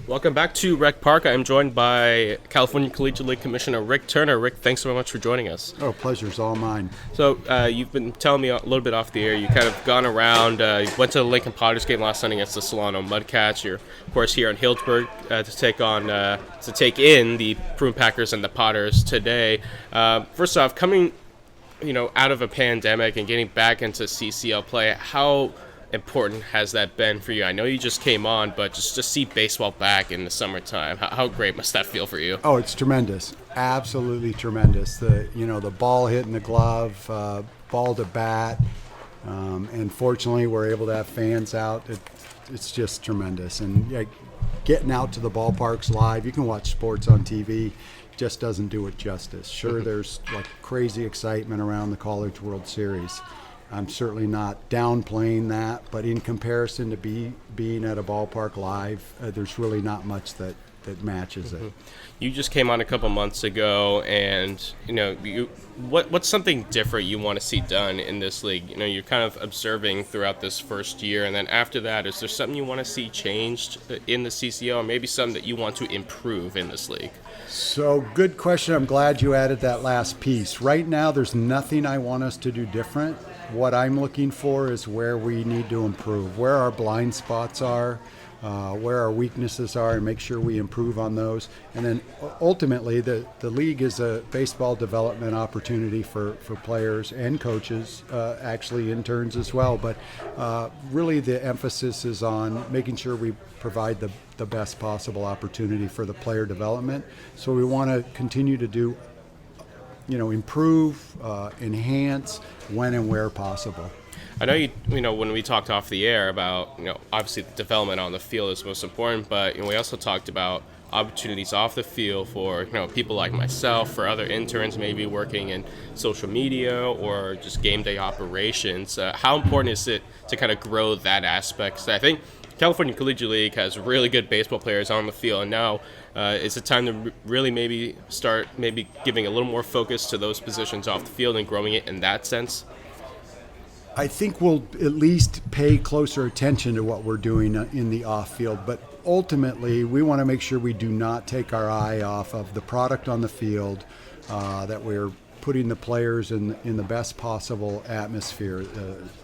Welcome back to Rec Park. I'm joined by California Collegiate League Commissioner Rick Turner. Rick, thanks so much for joining us. Oh, pleasure's all mine. So you've been telling me a little bit off the air. You kind of gone around. You went to the Lincoln Potters game last night against the Solano Mudcats. You're, of course, here in Healdsburg to take in the Prune Packers and the Potters today. First off, coming out of a pandemic and getting back into CCL play, how important has that been for you? I know you just came on, but just to see baseball back in the summertime, how great must that feel for you? Oh, it's tremendous. Absolutely tremendous. The ball hitting the glove, ball to bat, and fortunately we're able to have fans out. It's just tremendous. And getting out to the ballparks live, you can watch sports on TV, just doesn't do it justice. Sure, there's like crazy excitement around the College World Series. I'm certainly not downplaying that, but in comparison to being at a ballpark live, there's really not much that matches it. You just came on a couple months ago, and what's something different you want to see done in this league? You're kind of observing throughout this first year, and then after that, is there something you want to see changed in the CCL, or maybe something that you want to improve in this league? So, good question. I'm glad you added that last piece. Right now, there's nothing I want us to do different. What I'm looking for is where we need to improve, where our blind spots are, where our weaknesses are, and make sure we improve on those. And then ultimately, the league is a baseball development opportunity for players and coaches, actually interns as well. But really the emphasis is on making sure we provide the best possible opportunity for the player development. So we want to continue to do improve, enhance when and where possible. I know when we talked off the air about, obviously the development on the field is most important, but we also talked about opportunities off the field for, people like myself, for other interns maybe working in social media or just game day operations. How important is it to kind of grow that aspect? 'Cause I think California Collegiate League has really good baseball players on the field, and now it's a time to really start giving a little more focus to those positions off the field and growing it in that sense. I think we'll at least pay closer attention to what we're doing in the off field, but ultimately we want to make sure we do not take our eye off of the product on the field, that we're putting the players in the best possible atmosphere,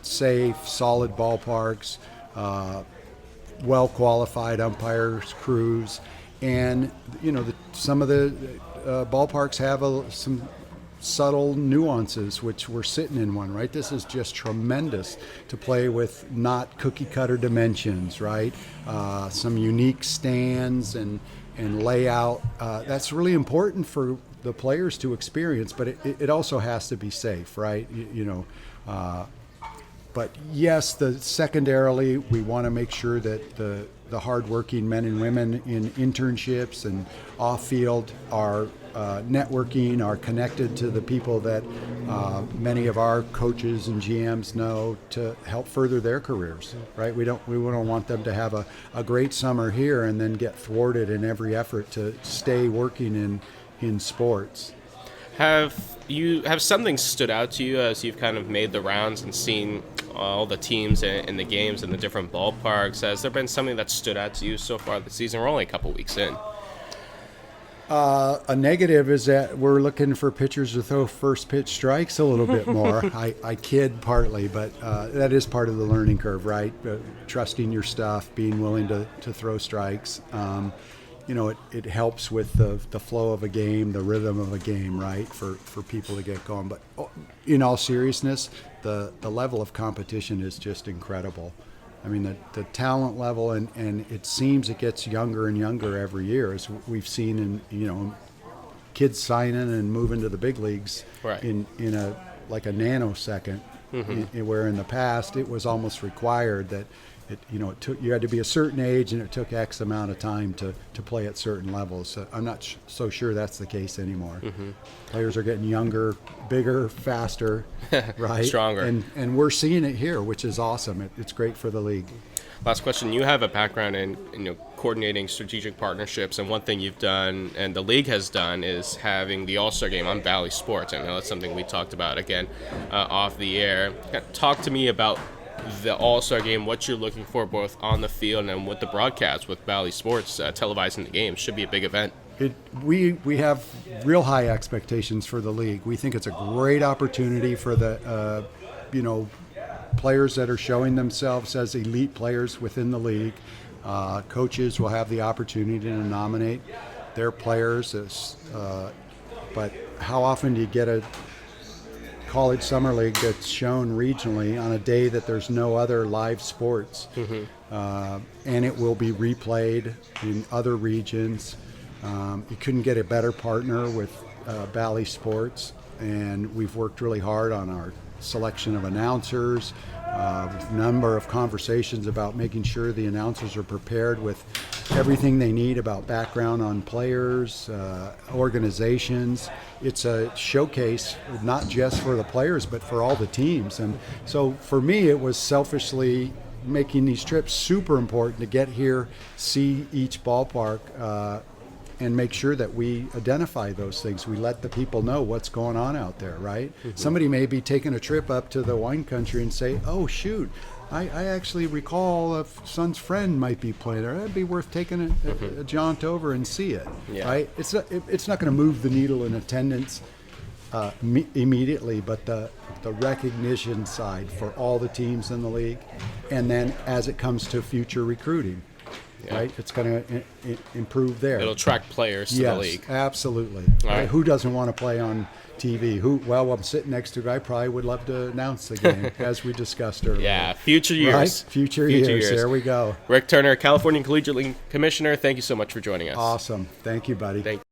safe, solid ballparks, well-qualified umpires, crews, and some of the ballparks have some subtle nuances, which we're sitting in one, right? This is just tremendous to play with, not cookie cutter dimensions, right? Some unique stands and layout. That's really important for the players to experience, but it also has to be safe, right? But yes, secondarily, we want to make sure that the hardworking men and women in internships and off-field are networking, are connected to the people that many of our coaches and GMs know to help further their careers, right? We don't want them to have a great summer here and then get thwarted in every effort to stay working in sports. Have something stood out to you as you've kind of made the rounds and seen all the teams and the games in the different ballparks? Has there been something that stood out to you so far this season? We're only a couple weeks in. A negative is that we're looking for pitchers to throw first pitch strikes a little bit more. I kid partly, but that is part of the learning curve, right? Trusting your stuff, being willing to throw strikes. It helps with the flow of a game, the rhythm of a game, right, for people to get going. But in all seriousness, the level of competition is just incredible. I mean, the talent level, and it seems it gets younger and younger every year, as we've seen in, kids signing and moving to the big leagues, right, in a nanosecond, where in the past it was almost required that you had to be a certain age and it took X amount of time to play at certain levels. So I'm not so sure that's the case anymore. Players are getting younger, bigger, faster, right? Stronger. And we're seeing it here, which is awesome. It's great for the league. Last question. You have a background in coordinating strategic partnerships, and one thing you've done and the league has done is having the All-Star Game on Valley Sports. I know that's something we talked about again off the air. Talk to me about the All-Star Game, what you're looking for both on the field and with the broadcast with Bally Sports televising the game. Should be a big event. We have real high expectations for the league. We think it's a great opportunity for the players that are showing themselves as elite players within the league. Coaches will have the opportunity to nominate their players. But how often do you get a college summer league that's shown regionally on a day that there's no other live sports? And it will be replayed in other regions. You couldn't get a better partner with Bally Sports, and we've worked really hard on our selection of announcers, number of conversations about making sure the announcers are prepared with everything they need about background on players, organizations. It's a showcase not just for the players but for all the teams. And so for me, it was selfishly making these trips super important to get here, see each ballpark, and make sure that we identify those things. We let the people know what's going on out there, right? Somebody may be taking a trip up to the wine country and say, oh, shoot, I actually recall a son's friend might be playing there. That'd be worth taking a jaunt over and see it, right? It's not going to move the needle in attendance immediately, but the recognition side for all the teams in the league, and then as it comes to future recruiting, right? It's going to improve there. It'll attract players to the league. Yes, absolutely. Right. Who doesn't want to play on TV? Well, I'm sitting next to a guy probably would love to announce the game, as we discussed earlier. Yeah, future years. Right? Future years. There we go. Rick Turner, California Collegiate League Commissioner, thank you so much for joining us. Awesome. Thank you, buddy.